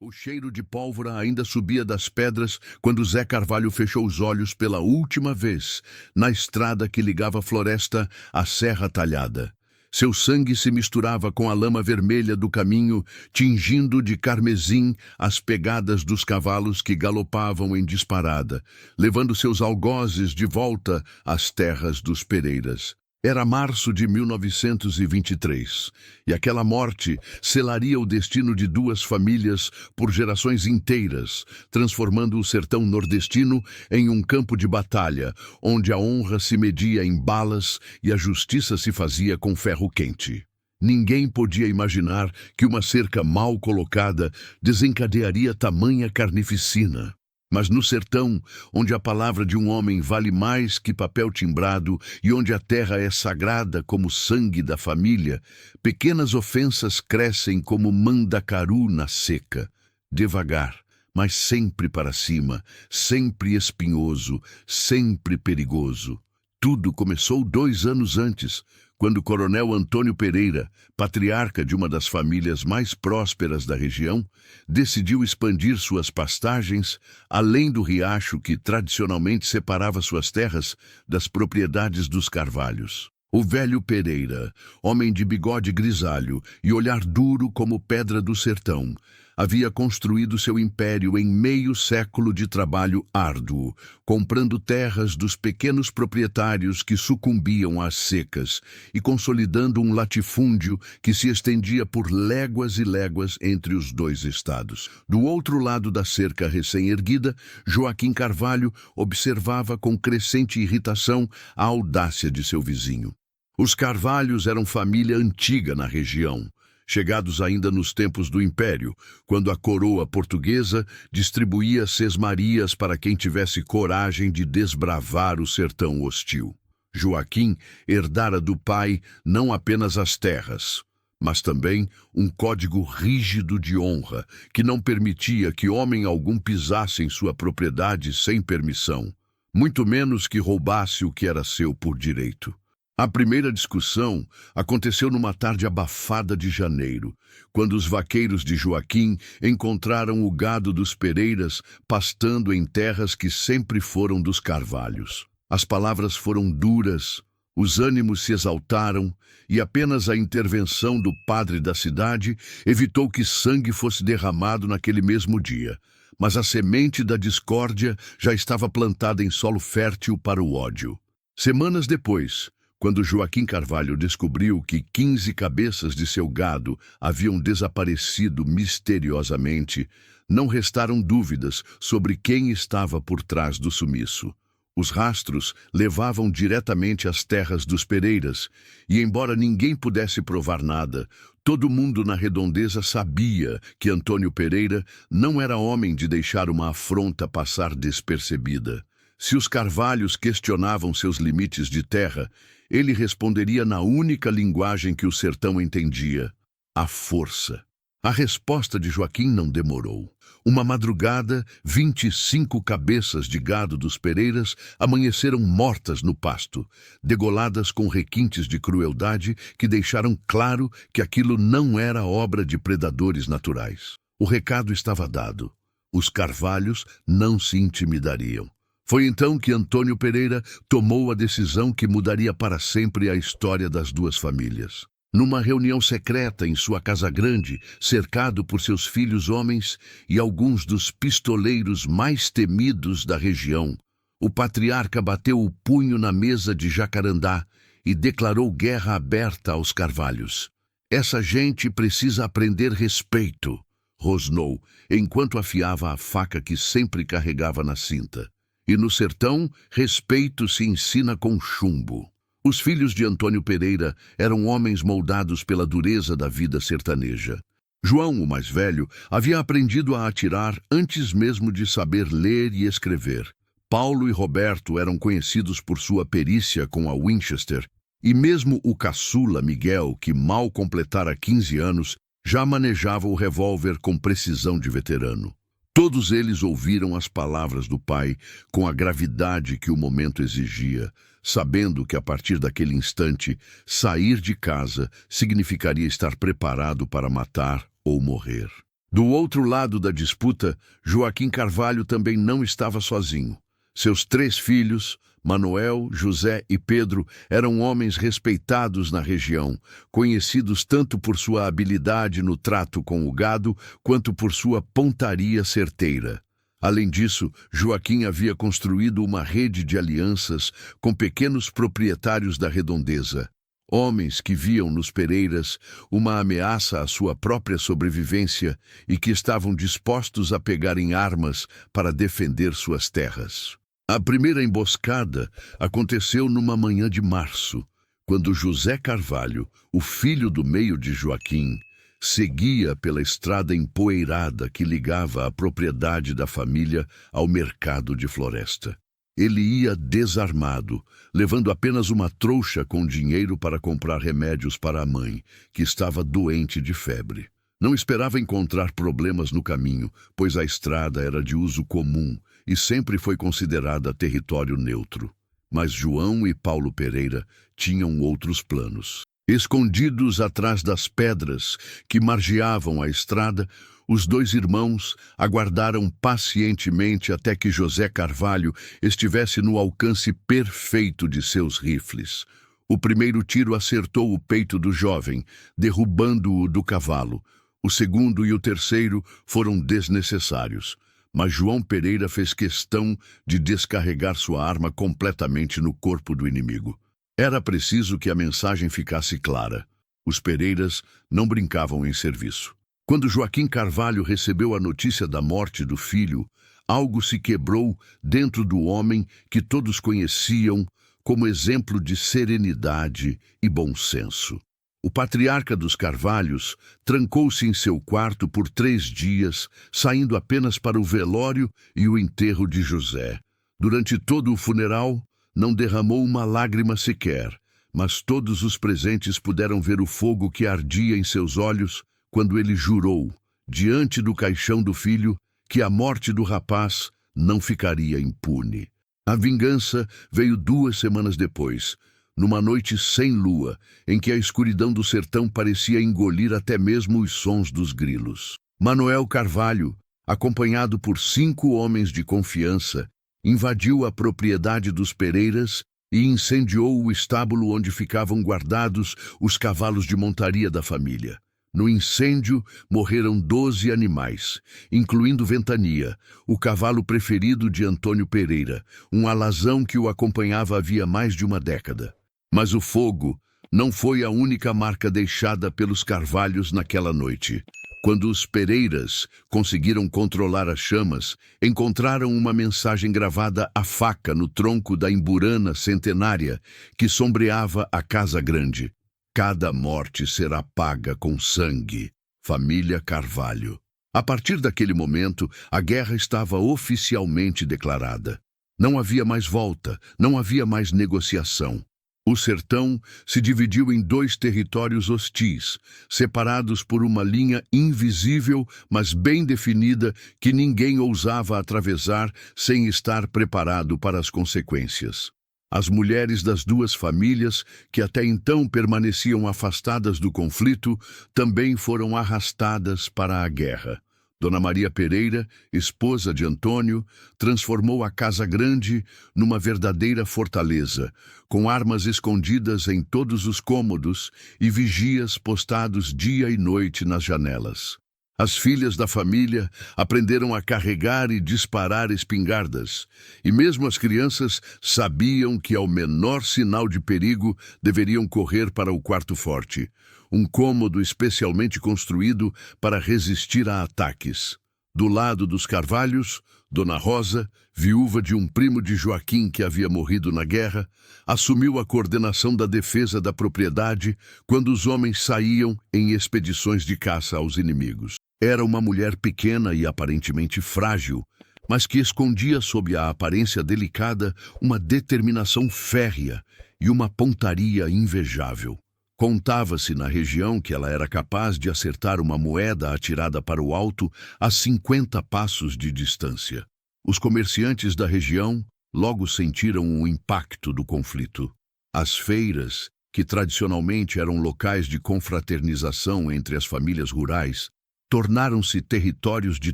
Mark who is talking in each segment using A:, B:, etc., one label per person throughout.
A: O cheiro de pólvora ainda subia das pedras quando Zé Carvalho fechou os olhos pela última vez, na estrada que ligava a floresta à Serra Talhada. Seu sangue se misturava com a lama vermelha do caminho, tingindo de carmesim as pegadas dos cavalos que galopavam em disparada, levando seus algozes de volta às terras dos Pereiras. Era março de 1923, e aquela morte selaria o destino de duas famílias por gerações inteiras, transformando o sertão nordestino em um campo de batalha, onde a honra se media em balas e a justiça se fazia com ferro quente. Ninguém podia imaginar que uma cerca mal colocada desencadearia tamanha carnificina. Mas no sertão, onde a palavra de um homem vale mais que papel timbrado e onde a terra é sagrada como o sangue da família, pequenas ofensas crescem como mandacaru na seca. Devagar, mas sempre para cima, sempre espinhoso, sempre perigoso. Tudo começou 2 anos antes, quando o coronel Antônio Pereira, patriarca de uma das famílias mais prósperas da região, decidiu expandir suas pastagens além do riacho que tradicionalmente separava suas terras das propriedades dos Carvalhos. O velho Pereira, homem de bigode grisalho e olhar duro como pedra do sertão, havia construído seu império em meio século de trabalho árduo, comprando terras dos pequenos proprietários que sucumbiam às secas e consolidando um latifúndio que se estendia por léguas e léguas entre os dois estados. Do outro lado da cerca recém-erguida, Joaquim Carvalho observava com crescente irritação a audácia de seu vizinho. Os Carvalhos eram família antiga na região, chegados ainda nos tempos do Império, quando a coroa portuguesa distribuía sesmarias para quem tivesse coragem de desbravar o sertão hostil. Joaquim herdara do pai não apenas as terras, mas também um código rígido de honra que não permitia que homem algum pisasse em sua propriedade sem permissão, muito menos que roubasse o que era seu por direito. A primeira discussão aconteceu numa tarde abafada de janeiro, quando os vaqueiros de Joaquim encontraram o gado dos Pereiras pastando em terras que sempre foram dos Carvalhos. As palavras foram duras, os ânimos se exaltaram e apenas a intervenção do padre da cidade evitou que sangue fosse derramado naquele mesmo dia. Mas a semente da discórdia já estava plantada em solo fértil para o ódio. Semanas depois, quando Joaquim Carvalho descobriu que 15 cabeças de seu gado haviam desaparecido misteriosamente, não restaram dúvidas sobre quem estava por trás do sumiço. Os rastros levavam diretamente às terras dos Pereiras, e embora ninguém pudesse provar nada, todo mundo na redondeza sabia que Antônio Pereira não era homem de deixar uma afronta passar despercebida. Se os Carvalhos questionavam seus limites de terra, ele responderia na única linguagem que o sertão entendia: a força. A resposta de Joaquim não demorou. Uma madrugada, 25 cabeças de gado dos Pereiras amanheceram mortas no pasto, degoladas com requintes de crueldade que deixaram claro que aquilo não era obra de predadores naturais. O recado estava dado. Os Carvalhos não se intimidariam. Foi então que Antônio Pereira tomou a decisão que mudaria para sempre a história das duas famílias. Numa reunião secreta em sua casa grande, cercado por seus filhos homens e alguns dos pistoleiros mais temidos da região, o patriarca bateu o punho na mesa de Jacarandá e declarou guerra aberta aos Carvalhos. "Essa gente precisa aprender respeito", rosnou, enquanto afiava a faca que sempre carregava na cinta. E no sertão, respeito se ensina com chumbo. Os filhos de Antônio Pereira eram homens moldados pela dureza da vida sertaneja. João, o mais velho, havia aprendido a atirar antes mesmo de saber ler e escrever. Paulo e Roberto eram conhecidos por sua perícia com a Winchester, e mesmo o caçula Miguel, que mal completara 15 anos, já manejava o revólver com precisão de veterano. Todos eles ouviram as palavras do pai com a gravidade que o momento exigia, sabendo que a partir daquele instante, sair de casa significaria estar preparado para matar ou morrer. Do outro lado da disputa, Joaquim Carvalho também não estava sozinho. Seus 3 filhos, Manuel, José e Pedro, eram homens respeitados na região, conhecidos tanto por sua habilidade no trato com o gado, quanto por sua pontaria certeira. Além disso, Joaquim havia construído uma rede de alianças com pequenos proprietários da redondeza. Homens que viam nos Pereiras uma ameaça à sua própria sobrevivência e que estavam dispostos a pegar em armas para defender suas terras. A primeira emboscada aconteceu numa manhã de março, quando José Carvalho, o filho do meio de Joaquim, seguia pela estrada empoeirada que ligava a propriedade da família ao mercado de Floresta. Ele ia desarmado, levando apenas uma trouxa com dinheiro para comprar remédios para a mãe, que estava doente de febre. Não esperava encontrar problemas no caminho, pois a estrada era de uso comum e sempre foi considerada território neutro. Mas João e Paulo Pereira tinham outros planos. Escondidos atrás das pedras que margeavam a estrada, os 2 irmãos aguardaram pacientemente até que José Carvalho estivesse no alcance perfeito de seus rifles. O primeiro tiro acertou o peito do jovem, derrubando-o do cavalo. O segundo e o terceiro foram desnecessários, mas João Pereira fez questão de descarregar sua arma completamente no corpo do inimigo. Era preciso que a mensagem ficasse clara. Os Pereiras não brincavam em serviço. Quando Joaquim Carvalho recebeu a notícia da morte do filho, algo se quebrou dentro do homem que todos conheciam como exemplo de serenidade e bom senso. O patriarca dos Carvalhos trancou-se em seu quarto por 3 dias, saindo apenas para o velório e o enterro de José. Durante todo o funeral, não derramou uma lágrima sequer, mas todos os presentes puderam ver o fogo que ardia em seus olhos quando ele jurou, diante do caixão do filho, que a morte do rapaz não ficaria impune. A vingança veio 2 semanas depois, numa noite sem lua, em que a escuridão do sertão parecia engolir até mesmo os sons dos grilos. Manuel Carvalho, acompanhado por 5 homens de confiança, invadiu a propriedade dos Pereiras e incendiou o estábulo onde ficavam guardados os cavalos de montaria da família. No incêndio, morreram 12 animais, incluindo Ventania, o cavalo preferido de Antônio Pereira, um alazão que o acompanhava havia mais de uma década. Mas o fogo não foi a única marca deixada pelos Carvalhos naquela noite. Quando os Pereiras conseguiram controlar as chamas, encontraram uma mensagem gravada à faca no tronco da imburana centenária que sombreava a Casa Grande. Cada morte será paga com sangue. Família Carvalho. A partir daquele momento, a guerra estava oficialmente declarada. Não havia mais volta, não havia mais negociação. O sertão se dividiu em 2 territórios hostis, separados por uma linha invisível, mas bem definida, que ninguém ousava atravessar sem estar preparado para as consequências. As mulheres das 2 famílias, que até então permaneciam afastadas do conflito, também foram arrastadas para a guerra. Dona Maria Pereira, esposa de Antônio, transformou a Casa Grande numa verdadeira fortaleza, com armas escondidas em todos os cômodos e vigias postados dia e noite nas janelas. As filhas da família aprenderam a carregar e disparar espingardas, e mesmo as crianças sabiam que, ao menor sinal de perigo, deveriam correr para o quarto forte, um cômodo especialmente construído para resistir a ataques. Do lado dos Carvalhos, Dona Rosa, viúva de um primo de Joaquim que havia morrido na guerra, assumiu a coordenação da defesa da propriedade quando os homens saíam em expedições de caça aos inimigos. Era uma mulher pequena e aparentemente frágil, mas que escondia sob a aparência delicada uma determinação férrea e uma pontaria invejável. Contava-se na região que ela era capaz de acertar uma moeda atirada para o alto a 50 passos de distância. Os comerciantes da região logo sentiram o impacto do conflito. As feiras, que tradicionalmente eram locais de confraternização entre as famílias rurais, tornaram-se territórios de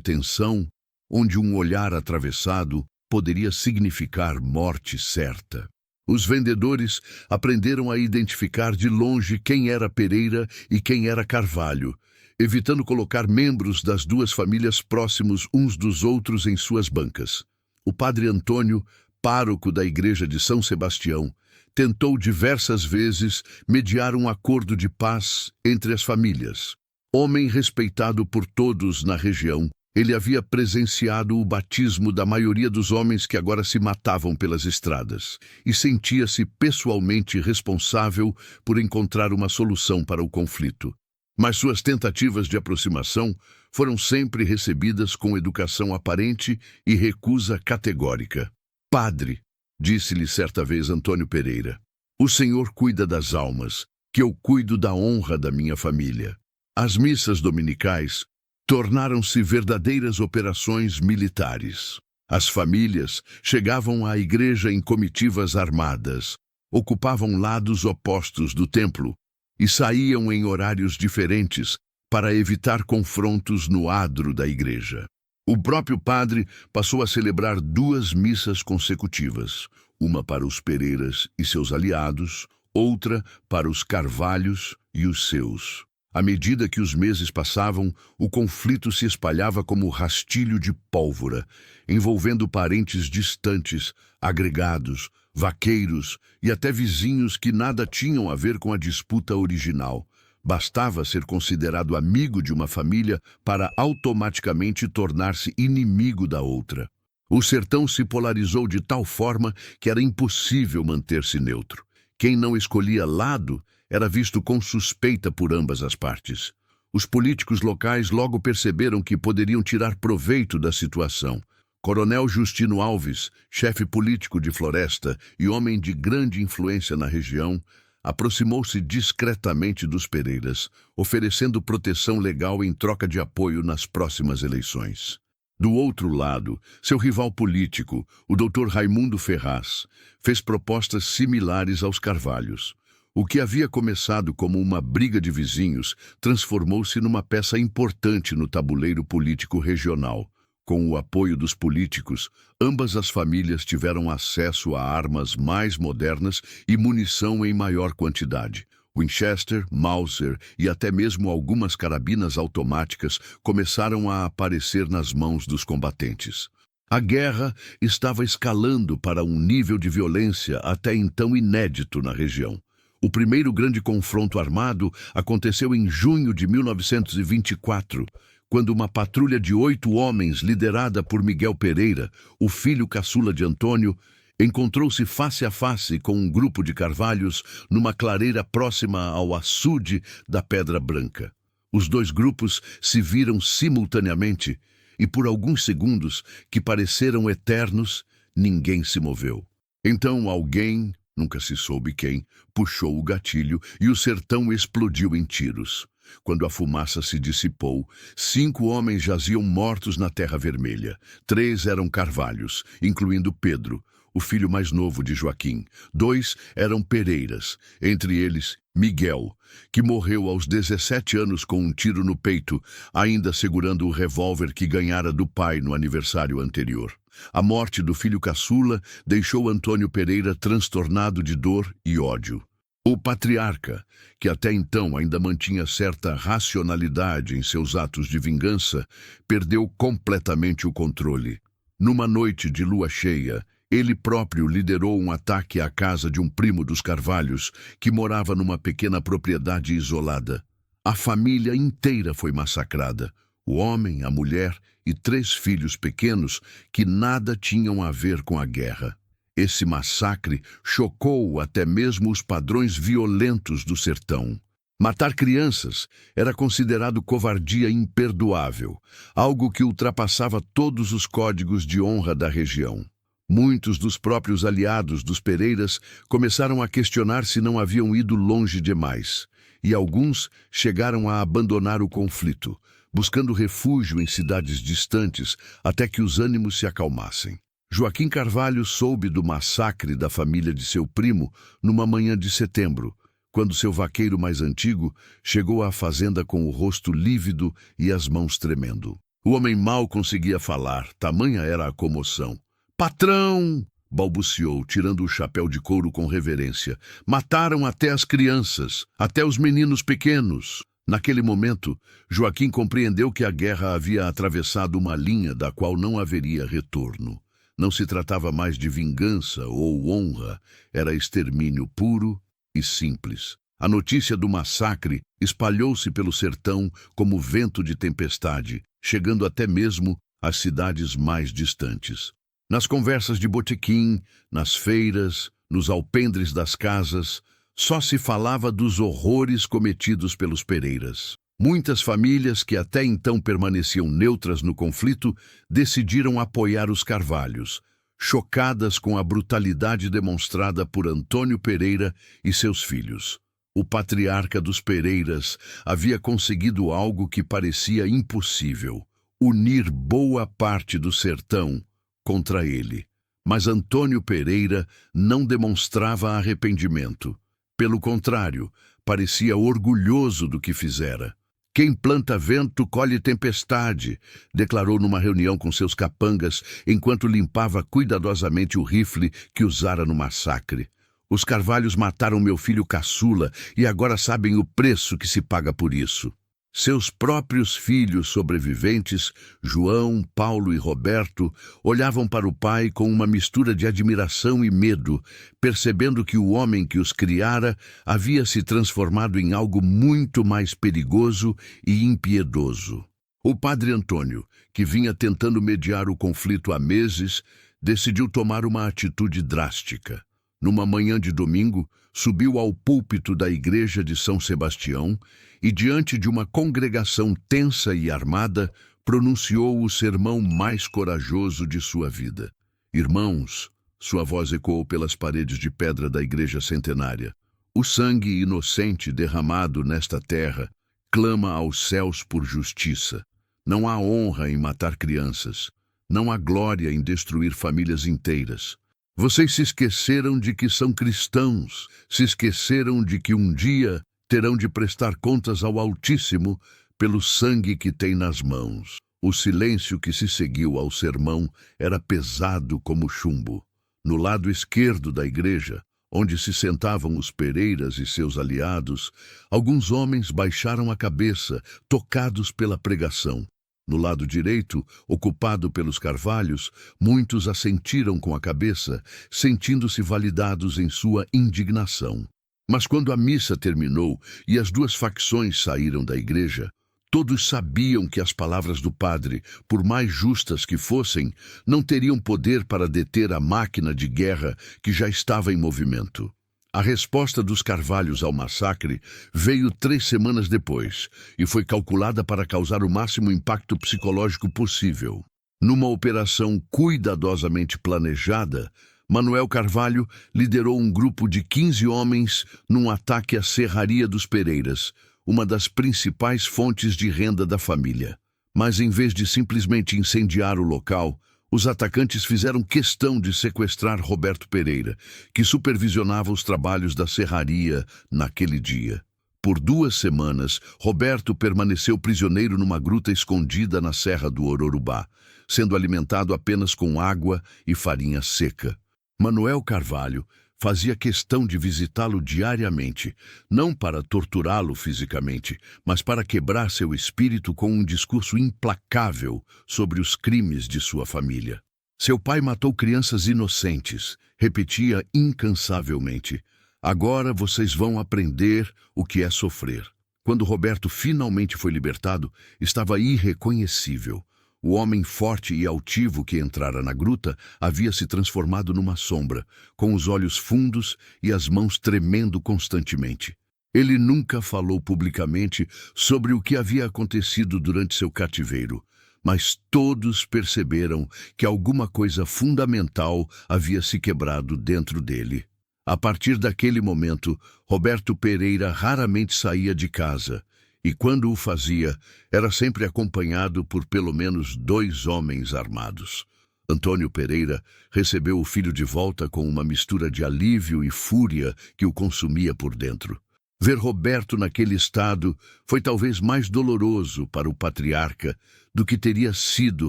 A: tensão, onde um olhar atravessado poderia significar morte certa. Os vendedores aprenderam a identificar de longe quem era Pereira e quem era Carvalho, evitando colocar membros das duas famílias próximos uns dos outros em suas bancas. O padre Antônio, pároco da igreja de São Sebastião, tentou diversas vezes mediar um acordo de paz entre as famílias. Homem respeitado por todos na região, ele havia presenciado o batismo da maioria dos homens que agora se matavam pelas estradas e sentia-se pessoalmente responsável por encontrar uma solução para o conflito. Mas suas tentativas de aproximação foram sempre recebidas com educação aparente e recusa categórica. Padre, disse-lhe certa vez Antônio Pereira, o senhor cuida das almas, que eu cuido da honra da minha família. As missas dominicais tornaram-se verdadeiras operações militares. As famílias chegavam à igreja em comitivas armadas, ocupavam lados opostos do templo e saíam em horários diferentes para evitar confrontos no adro da igreja. O próprio padre passou a celebrar 2 missas consecutivas, uma para os Pereiras e seus aliados, outra para os Carvalhos e os seus. À medida que os meses passavam, o conflito se espalhava como rastilho de pólvora, envolvendo parentes distantes, agregados, vaqueiros e até vizinhos que nada tinham a ver com a disputa original. Bastava ser considerado amigo de uma família para automaticamente tornar-se inimigo da outra. O sertão se polarizou de tal forma que era impossível manter-se neutro. Quem não escolhia lado era visto com suspeita por ambas as partes. Os políticos locais logo perceberam que poderiam tirar proveito da situação. Coronel Justino Alves, chefe político de Floresta e homem de grande influência na região, aproximou-se discretamente dos Pereiras, oferecendo proteção legal em troca de apoio nas próximas eleições. Do outro lado, seu rival político, o Dr. Raimundo Ferraz, fez propostas similares aos Carvalhos. O que havia começado como uma briga de vizinhos transformou-se numa peça importante no tabuleiro político regional. Com o apoio dos políticos, ambas as famílias tiveram acesso a armas mais modernas e munição em maior quantidade. Winchester, Mauser e até mesmo algumas carabinas automáticas começaram a aparecer nas mãos dos combatentes. A guerra estava escalando para um nível de violência até então inédito na região. O primeiro grande confronto armado aconteceu em junho de 1924, quando uma patrulha de 8 homens, liderada por Miguel Pereira, o filho caçula de Antônio, encontrou-se face a face com um grupo de Carvalhos numa clareira próxima ao açude da Pedra Branca. Os 2 grupos se viram simultaneamente e, por alguns segundos, que pareceram eternos, ninguém se moveu. Então alguém, nunca se soube quem, puxou o gatilho e o sertão explodiu em tiros. Quando a fumaça se dissipou, 5 homens jaziam mortos na Terra Vermelha. 3 eram Carvalhos, incluindo Pedro, o filho mais novo de Joaquim. 2 eram Pereiras, entre eles Miguel, que morreu aos 17 anos com um tiro no peito, ainda segurando o revólver que ganhara do pai no aniversário anterior. A morte do filho caçula deixou Antônio Pereira transtornado de dor e ódio. O patriarca, que até então ainda mantinha certa racionalidade em seus atos de vingança, perdeu completamente o controle. Numa noite de lua cheia, ele próprio liderou um ataque à casa de um primo dos Carvalhos, que morava numa pequena propriedade isolada. A família inteira foi massacrada. O homem, a mulher e 3 filhos pequenos que nada tinham a ver com a guerra. Esse massacre chocou até mesmo os padrões violentos do sertão. Matar crianças era considerado covardia imperdoável, algo que ultrapassava todos os códigos de honra da região. Muitos dos próprios aliados dos Pereiras começaram a questionar se não haviam ido longe demais, e alguns chegaram a abandonar o conflito, buscando refúgio em cidades distantes até que os ânimos se acalmassem. Joaquim Carvalho soube do massacre da família de seu primo numa manhã de setembro, quando seu vaqueiro mais antigo chegou à fazenda com o rosto lívido e as mãos tremendo. O homem mal conseguia falar, tamanha era a comoção. "Patrão!" balbuciou, tirando o chapéu de couro com reverência. "Mataram até as crianças, até os meninos pequenos." Naquele momento, Joaquim compreendeu que a guerra havia atravessado uma linha da qual não haveria retorno. Não se tratava mais de vingança ou honra, era extermínio puro e simples. A notícia do massacre espalhou-se pelo sertão como vento de tempestade, chegando até mesmo às cidades mais distantes. Nas conversas de botequim, nas feiras, nos alpendres das casas, só se falava dos horrores cometidos pelos Pereiras. Muitas famílias que até então permaneciam neutras no conflito decidiram apoiar os Carvalhos, chocadas com a brutalidade demonstrada por Antônio Pereira e seus filhos. O patriarca dos Pereiras havia conseguido algo que parecia impossível: unir boa parte do sertão contra ele. Mas Antônio Pereira não demonstrava arrependimento. Pelo contrário, parecia orgulhoso do que fizera. "Quem planta vento colhe tempestade", declarou numa reunião com seus capangas enquanto limpava cuidadosamente o rifle que usara no massacre. "Os Carvalhos mataram meu filho caçula e agora sabem o preço que se paga por isso." Seus próprios filhos sobreviventes, João, Paulo e Roberto, olhavam para o pai com uma mistura de admiração e medo, percebendo que o homem que os criara havia se transformado em algo muito mais perigoso e impiedoso. O padre Antônio, que vinha tentando mediar o conflito há meses, decidiu tomar uma atitude drástica. Numa manhã de domingo, subiu ao púlpito da igreja de São Sebastião e, diante de uma congregação tensa e armada, pronunciou o sermão mais corajoso de sua vida. "Irmãos", sua voz ecoou pelas paredes de pedra da igreja centenária, "o sangue inocente derramado nesta terra clama aos céus por justiça. Não há honra em matar crianças. Não há glória em destruir famílias inteiras. Vocês se esqueceram de que são cristãos, se esqueceram de que um dia terão de prestar contas ao Altíssimo pelo sangue que têm nas mãos." O silêncio que se seguiu ao sermão era pesado como chumbo. No lado esquerdo da igreja, onde se sentavam os Pereiras e seus aliados, alguns homens baixaram a cabeça, tocados pela pregação. No lado direito, ocupado pelos Carvalhos, muitos assentiram com a cabeça, sentindo-se validados em sua indignação. Mas quando a missa terminou e as duas facções saíram da igreja, todos sabiam que as palavras do padre, por mais justas que fossem, não teriam poder para deter a máquina de guerra que já estava em movimento. A resposta dos Carvalhos ao massacre veio 3 semanas depois e foi calculada para causar o máximo impacto psicológico possível. Numa operação cuidadosamente planejada, Manuel Carvalho liderou um grupo de 15 homens num ataque à serraria dos Pereiras, uma das principais fontes de renda da família. Mas em vez de simplesmente incendiar o local, os atacantes fizeram questão de sequestrar Roberto Pereira, que supervisionava os trabalhos da serraria naquele dia. Por 2 semanas, Roberto permaneceu prisioneiro numa gruta escondida na Serra do Ororubá, sendo alimentado apenas com água e farinha seca. Manuel Carvalho fazia questão de visitá-lo diariamente, não para torturá-lo fisicamente, mas para quebrar seu espírito com um discurso implacável sobre os crimes de sua família. "Seu pai matou crianças inocentes", repetia incansavelmente. "Agora vocês vão aprender o que é sofrer." Quando Roberto finalmente foi libertado, estava irreconhecível. O homem forte e altivo que entrara na gruta havia se transformado numa sombra, com os olhos fundos e as mãos tremendo constantemente. Ele nunca falou publicamente sobre o que havia acontecido durante seu cativeiro, mas todos perceberam que alguma coisa fundamental havia se quebrado dentro dele. A partir daquele momento, Roberto Pereira raramente saía de casa, e quando o fazia, era sempre acompanhado por pelo menos 2 homens armados. Antônio Pereira recebeu o filho de volta com uma mistura de alívio e fúria que o consumia por dentro. Ver Roberto naquele estado foi talvez mais doloroso para o patriarca do que teria sido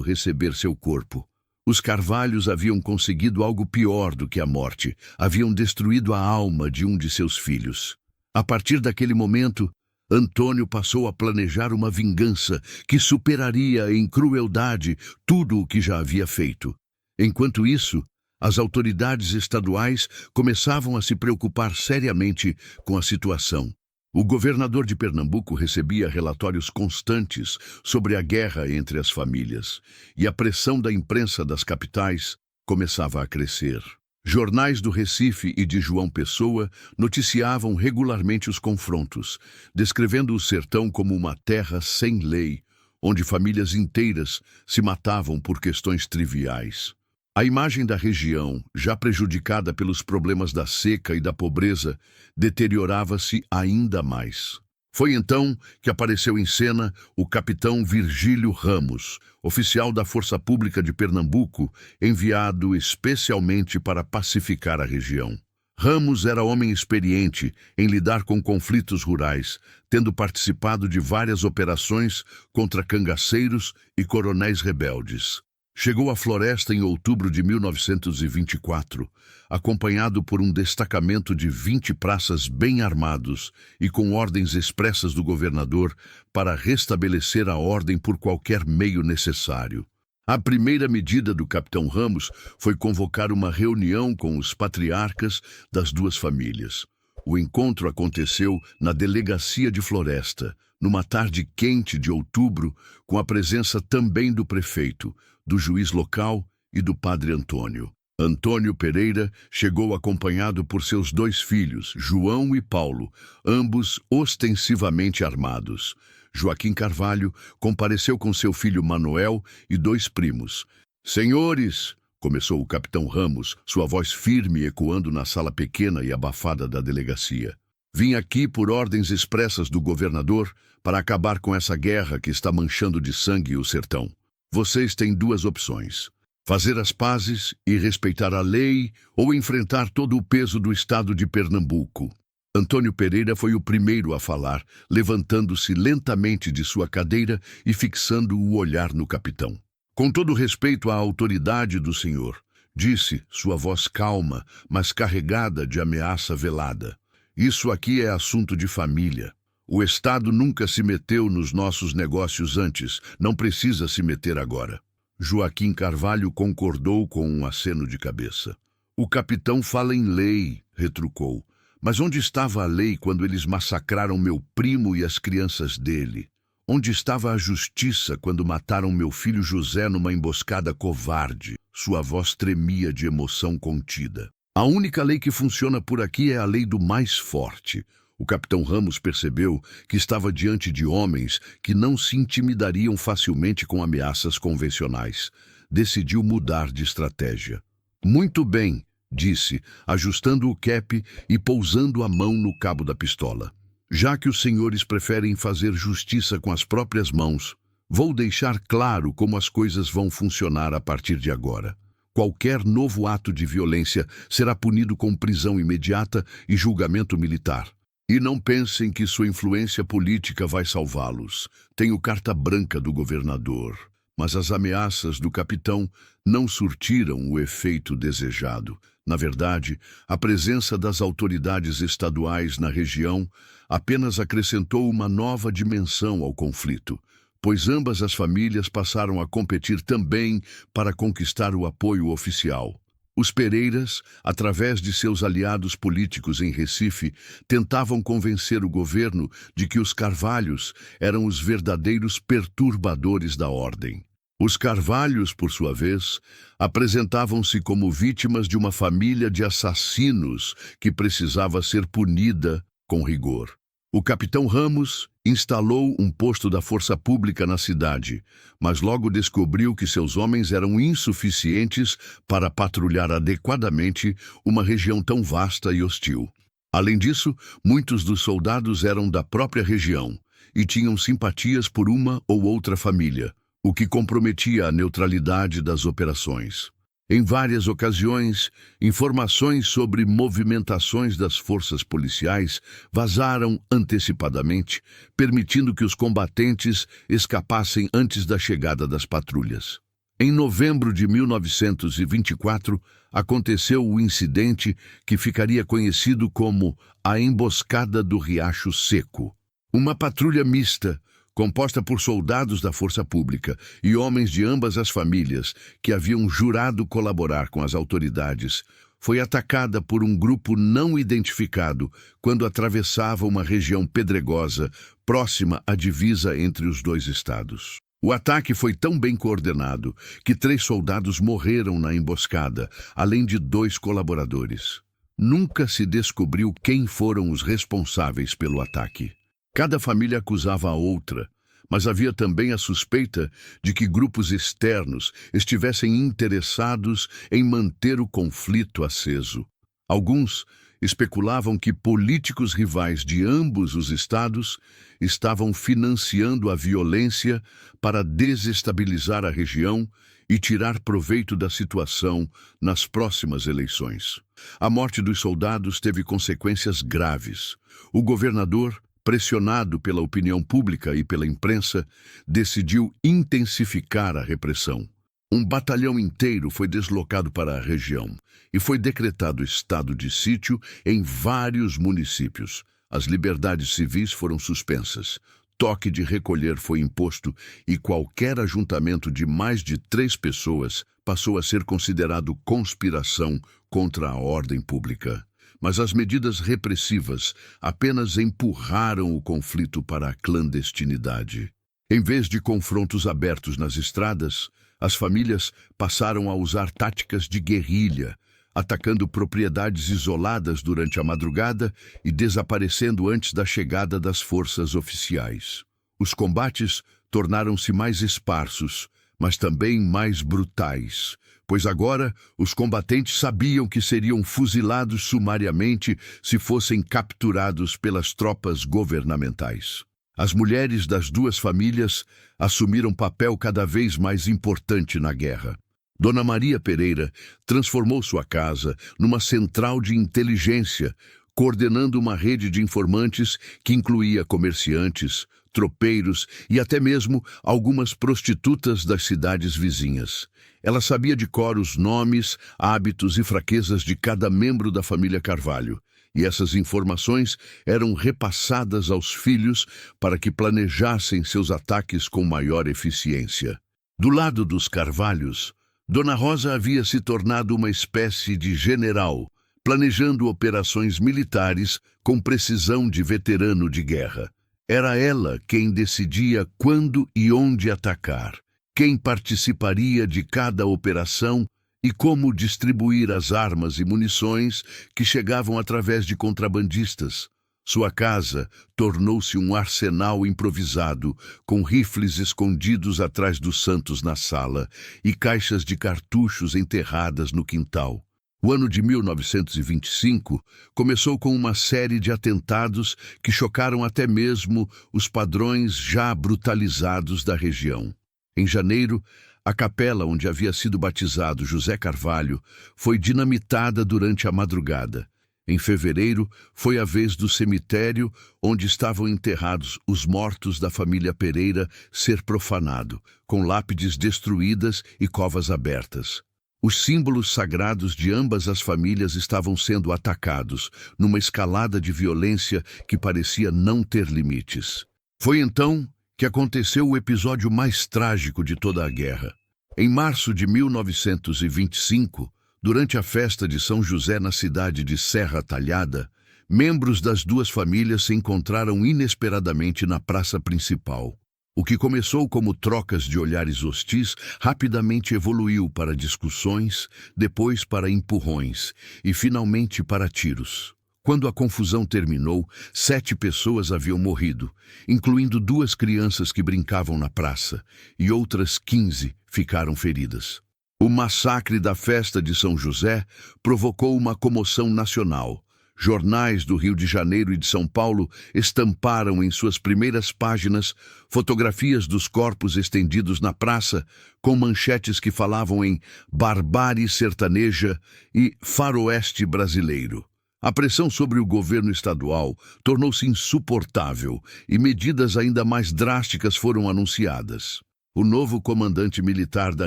A: receber seu corpo. Os Carvalhos haviam conseguido algo pior do que a morte. Haviam destruído a alma de um de seus filhos. A partir daquele momento, Antônio passou a planejar uma vingança que superaria em crueldade tudo o que já havia feito. Enquanto isso, as autoridades estaduais começavam a se preocupar seriamente com a situação. O governador de Pernambuco recebia relatórios constantes sobre a guerra entre as famílias, e a pressão da imprensa das capitais começava a crescer. Jornais do Recife e de João Pessoa noticiavam regularmente os confrontos, descrevendo o sertão como uma terra sem lei, onde famílias inteiras se matavam por questões triviais. A imagem da região, já prejudicada pelos problemas da seca e da pobreza, deteriorava-se ainda mais. Foi então que apareceu em cena o capitão Virgílio Ramos, oficial da Força Pública de Pernambuco, enviado especialmente para pacificar a região. Ramos era homem experiente em lidar com conflitos rurais, tendo participado de várias operações contra cangaceiros e coronéis rebeldes. Chegou à floresta em outubro de 1924, acompanhado por um destacamento de 20 praças bem armados e com ordens expressas do governador para restabelecer a ordem por qualquer meio necessário. A primeira medida do capitão Ramos foi convocar uma reunião com os patriarcas das duas famílias. O encontro aconteceu na delegacia de Floresta, numa tarde quente de outubro, com a presença também do prefeito, do juiz local e do padre Antônio. Antônio Pereira chegou acompanhado por seus 2 filhos, João e Paulo, ambos ostensivamente armados. Joaquim Carvalho compareceu com seu filho Manuel e 2 primos. "Senhores", começou o capitão Ramos, sua voz firme ecoando na sala pequena e abafada da delegacia. "Vim aqui por ordens expressas do governador para acabar com essa guerra que está manchando de sangue o sertão. Vocês têm 2 opções: fazer as pazes e respeitar a lei ou enfrentar todo o peso do estado de Pernambuco." Antônio Pereira foi o primeiro a falar, levantando-se lentamente de sua cadeira e fixando o olhar no capitão. "Com todo respeito à autoridade do senhor", disse, sua voz calma, mas carregada de ameaça velada. "Isso aqui é assunto de família. O Estado nunca se meteu nos nossos negócios antes, não precisa se meter agora." Joaquim Carvalho concordou com um aceno de cabeça. "O capitão fala em lei", retrucou. "Mas onde estava a lei quando eles massacraram meu primo e as crianças dele? Onde estava a justiça quando mataram meu filho José numa emboscada covarde?" Sua voz tremia de emoção contida. "A única lei que funciona por aqui é a lei do mais forte." O capitão Ramos percebeu que estava diante de homens que não se intimidariam facilmente com ameaças convencionais. Decidiu mudar de estratégia. "Muito bem", disse, ajustando o cap e pousando a mão no cabo da pistola. "Já que os senhores preferem fazer justiça com as próprias mãos, vou deixar claro como as coisas vão funcionar a partir de agora. Qualquer novo ato de violência será punido com prisão imediata e julgamento militar. E não pensem que sua influência política vai salvá-los. Tenho carta branca do governador." Mas as ameaças do capitão não surtiram o efeito desejado. Na verdade, a presença das autoridades estaduais na região apenas acrescentou uma nova dimensão ao conflito, pois ambas as famílias passaram a competir também para conquistar o apoio oficial. Os Pereiras, através de seus aliados políticos em Recife, tentavam convencer o governo de que os Carvalhos eram os verdadeiros perturbadores da ordem. Os Carvalhos, por sua vez, apresentavam-se como vítimas de uma família de assassinos que precisava ser punida com rigor. O capitão Ramos instalou um posto da Força Pública na cidade, mas logo descobriu que seus homens eram insuficientes para patrulhar adequadamente uma região tão vasta e hostil. Além disso, muitos dos soldados eram da própria região e tinham simpatias por uma ou outra família, o que comprometia a neutralidade das operações. Em várias ocasiões, informações sobre movimentações das forças policiais vazaram antecipadamente, permitindo que os combatentes escapassem antes da chegada das patrulhas. Em novembro de 1924, aconteceu o incidente que ficaria conhecido como a Emboscada do Riacho Seco. Uma patrulha mista, composta por soldados da força pública e homens de ambas as famílias que haviam jurado colaborar com as autoridades, foi atacada por um grupo não identificado quando atravessava uma região pedregosa próxima à divisa entre os dois estados. O ataque foi tão bem coordenado que 3 soldados morreram na emboscada, além de 2 colaboradores. Nunca se descobriu quem foram os responsáveis pelo ataque. Cada família acusava a outra, mas havia também a suspeita de que grupos externos estivessem interessados em manter o conflito aceso. Alguns especulavam que políticos rivais de ambos os estados estavam financiando a violência para desestabilizar a região e tirar proveito da situação nas próximas eleições. A morte dos soldados teve consequências graves. O governador, pressionado pela opinião pública e pela imprensa, decidiu intensificar a repressão. Um batalhão inteiro foi deslocado para a região e foi decretado estado de sítio em vários municípios. As liberdades civis foram suspensas. Toque de recolher foi imposto e qualquer ajuntamento de mais de 3 pessoas passou a ser considerado conspiração contra a ordem pública. Mas as medidas repressivas apenas empurraram o conflito para a clandestinidade. Em vez de confrontos abertos nas estradas, as famílias passaram a usar táticas de guerrilha, atacando propriedades isoladas durante a madrugada e desaparecendo antes da chegada das forças oficiais. Os combates tornaram-se mais esparsos, mas também mais brutais, pois agora os combatentes sabiam que seriam fuzilados sumariamente se fossem capturados pelas tropas governamentais. As mulheres das 2 famílias assumiram papel cada vez mais importante na guerra. Dona Maria Pereira transformou sua casa numa central de inteligência, coordenando uma rede de informantes que incluía comerciantes, tropeiros e até mesmo algumas prostitutas das cidades vizinhas. Ela sabia de cor os nomes, hábitos e fraquezas de cada membro da família Carvalho, e essas informações eram repassadas aos filhos para que planejassem seus ataques com maior eficiência. Do lado dos Carvalhos, Dona Rosa havia se tornado uma espécie de general, planejando operações militares com precisão de veterano de guerra. Era ela quem decidia quando e onde atacar, quem participaria de cada operação e como distribuir as armas e munições que chegavam através de contrabandistas. Sua casa tornou-se um arsenal improvisado, com rifles escondidos atrás dos santos na sala e caixas de cartuchos enterradas no quintal. O ano de 1925 começou com uma série de atentados que chocaram até mesmo os padrões já brutalizados da região. Em janeiro, a capela onde havia sido batizado José Carvalho foi dinamitada durante a madrugada. Em fevereiro, foi a vez do cemitério onde estavam enterrados os mortos da família Pereira ser profanado, com lápides destruídas e covas abertas. Os símbolos sagrados de ambas as famílias estavam sendo atacados, numa escalada de violência que parecia não ter limites. Foi então que aconteceu o episódio mais trágico de toda a guerra. Em março de 1925, durante a festa de São José na cidade de Serra Talhada, membros das 2 famílias se encontraram inesperadamente na praça principal. O que começou como trocas de olhares hostis rapidamente evoluiu para discussões, depois para empurrões e finalmente para tiros. Quando a confusão terminou, 7 pessoas haviam morrido, incluindo 2 crianças que brincavam na praça, e outras 15 ficaram feridas. O massacre da festa de São José provocou uma comoção nacional, Jornais do Rio de Janeiro e de São Paulo estamparam em suas primeiras páginas fotografias dos corpos estendidos na praça, com manchetes que falavam em barbárie sertaneja e faroeste brasileiro. A pressão sobre o governo estadual tornou-se insuportável e medidas ainda mais drásticas foram anunciadas. O novo comandante militar da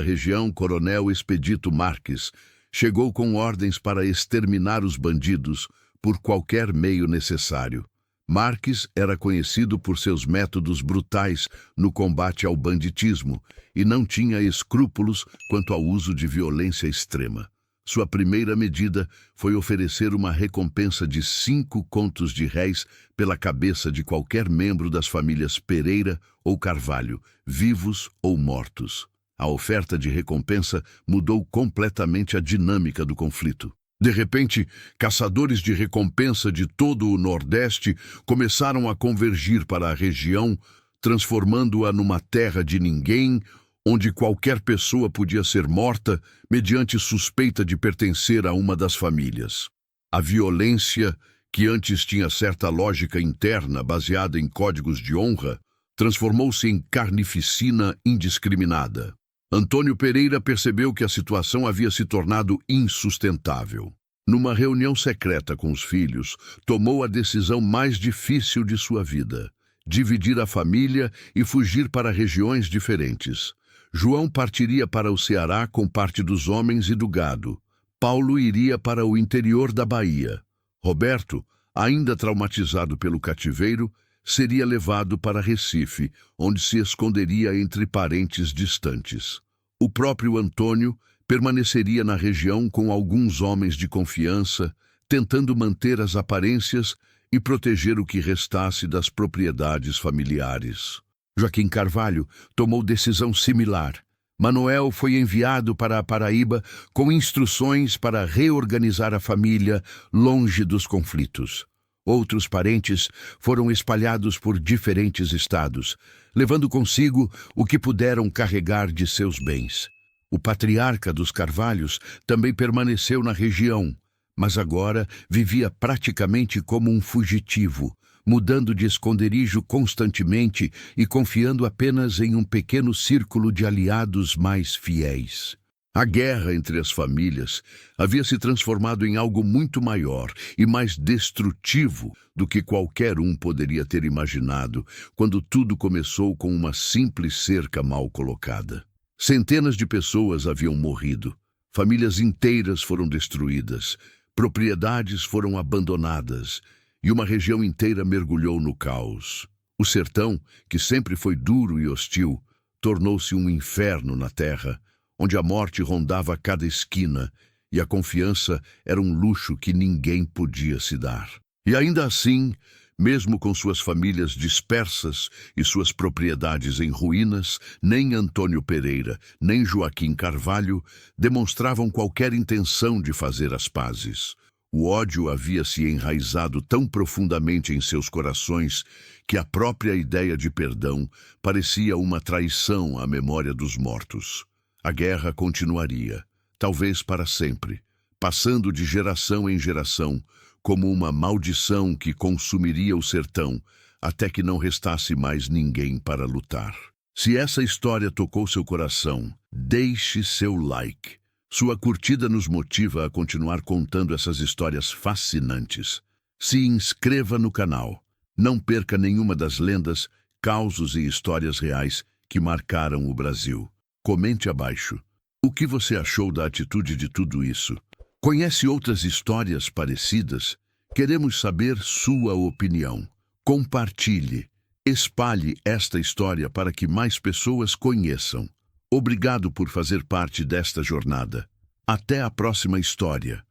A: região, Coronel Expedito Marques, chegou com ordens para exterminar os bandidos por qualquer meio necessário. Marques era conhecido por seus métodos brutais no combate ao banditismo e não tinha escrúpulos quanto ao uso de violência extrema. Sua primeira medida foi oferecer uma recompensa de 5 contos de réis pela cabeça de qualquer membro das famílias Pereira ou Carvalho, vivos ou mortos. A oferta de recompensa mudou completamente a dinâmica do conflito. De repente, caçadores de recompensa de todo o Nordeste começaram a convergir para a região, transformando-a numa terra de ninguém, onde qualquer pessoa podia ser morta mediante suspeita de pertencer a uma das famílias. A violência, que antes tinha certa lógica interna baseada em códigos de honra, transformou-se em carnificina indiscriminada. Antônio Pereira percebeu que a situação havia se tornado insustentável. Numa reunião secreta com os filhos, tomou a decisão mais difícil de sua vida: dividir a família e fugir para regiões diferentes. João partiria para o Ceará com parte dos homens e do gado. Paulo iria para o interior da Bahia. Roberto, ainda traumatizado pelo cativeiro, seria levado para Recife, onde se esconderia entre parentes distantes. O próprio Antônio permaneceria na região com alguns homens de confiança, tentando manter as aparências e proteger o que restasse das propriedades familiares. Joaquim Carvalho tomou decisão similar. Manuel foi enviado para a Paraíba com instruções para reorganizar a família longe dos conflitos. Outros parentes foram espalhados por diferentes estados, levando consigo o que puderam carregar de seus bens. O patriarca dos Carvalhos também permaneceu na região, mas agora vivia praticamente como um fugitivo, mudando de esconderijo constantemente e confiando apenas em um pequeno círculo de aliados mais fiéis. A guerra entre as famílias havia se transformado em algo muito maior e mais destrutivo do que qualquer um poderia ter imaginado quando tudo começou com uma simples cerca mal colocada. Centenas de pessoas haviam morrido, famílias inteiras foram destruídas, propriedades foram abandonadas e uma região inteira mergulhou no caos. O sertão, que sempre foi duro e hostil, tornou-se um inferno na terra, onde a morte rondava cada esquina e a confiança era um luxo que ninguém podia se dar. E ainda assim, mesmo com suas famílias dispersas e suas propriedades em ruínas, nem Antônio Pereira, nem Joaquim Carvalho demonstravam qualquer intenção de fazer as pazes. O ódio havia se enraizado tão profundamente em seus corações que a própria ideia de perdão parecia uma traição à memória dos mortos. A guerra continuaria, talvez para sempre, passando de geração em geração, como uma maldição que consumiria o sertão, até que não restasse mais ninguém para lutar. Se essa história tocou seu coração, deixe seu like. Sua curtida nos motiva a continuar contando essas histórias fascinantes. Se inscreva no canal. Não perca nenhuma das lendas, causos e histórias reais que marcaram o Brasil. Comente abaixo. O que você achou da atitude de tudo isso? Conhece outras histórias parecidas? Queremos saber sua opinião. Compartilhe. Espalhe esta história para que mais pessoas conheçam. Obrigado por fazer parte desta jornada. Até a próxima história.